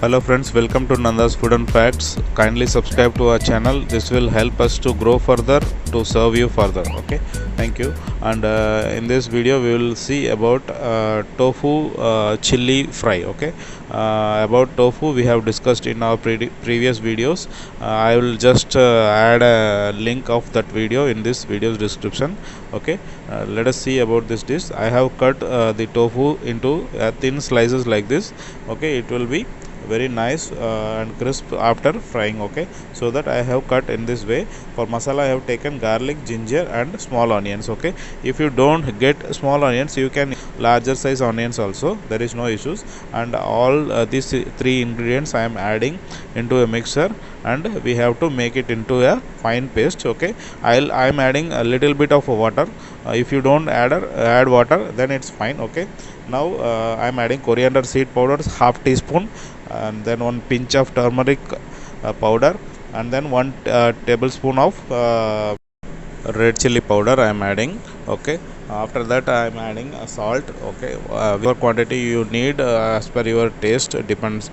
Hello friends, welcome to Nanda's Food and Facts. Kindly subscribe to our channel. This will help us to grow further, to serve you further. Okay, thank you. And in this video we will see about tofu chili fry. Okay, about tofu we have discussed in our previous videos. I will just add a link of that video in this video's description. Okay, let us see about this dish. I have cut the tofu into thin slices like this. Okay, it will be very nice and crisp after frying. Okay, so that I have cut in this way. For masala I have taken garlic, ginger and small onions. Okay, if you don't get small onions you can larger size onions also, there is no issues. And all these three ingredients I am adding into a mixer and we have to make it into a fine paste. Okay, I am adding a little bit of water. If you don't add water then it's fine. Okay, now I am adding coriander seed powder, half teaspoon, and then one pinch of turmeric powder, and then one tablespoon of red chili powder I am adding. Okay, after that I am adding salt. Okay, your quantity you need as per your taste,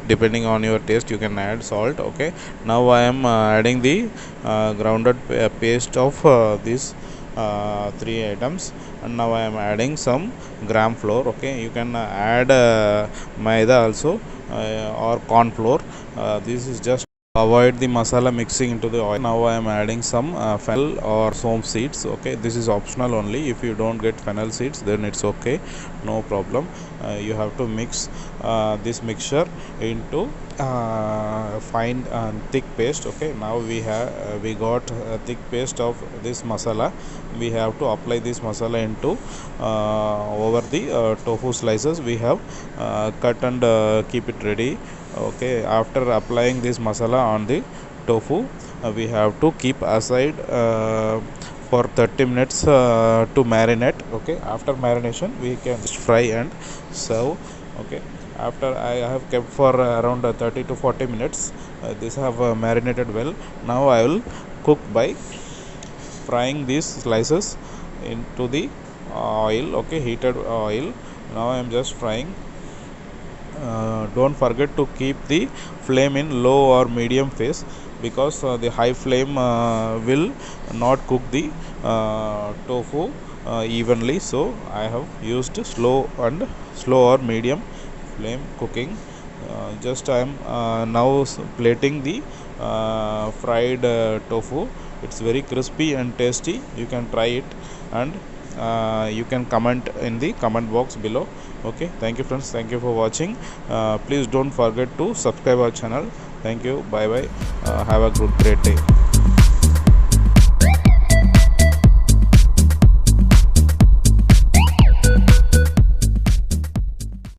depending on your taste you can add salt. Okay, now I am adding the grounded paste of these three items, and now I am adding some gram flour. Okay, you can add maida also or corn flour. This is just avoid the masala mixing into the oil. Now I am adding some fennel or som seeds. Okay, this is optional only. If you don't get fennel seeds then it's okay, no problem. You have to mix this mixture into fine and thick paste. Okay, now we got a thick paste of this masala. We have to apply this masala into over the tofu slices we have cut and keep it ready. Okay, after applying this masala on the tofu we have to keep aside for 30 minutes to marinate. Okay, after marination we can just fry and serve. Okay, after I have kept for around 30 to 40 minutes, this have marinated well. Now I will cook by frying these slices into the oil. Okay, heated oil. Now I am just frying. Don't forget to keep the flame in low or medium phase, because the high flame will not cook the tofu evenly. So I have used slow or medium flame cooking. Just I am now plating the fried tofu. It's very crispy and tasty. You can try it, and you can comment in the comment box below. Okay, thank you friends, thank you for watching. Please don't forget to subscribe our channel. Thank you, bye bye. Have a great day.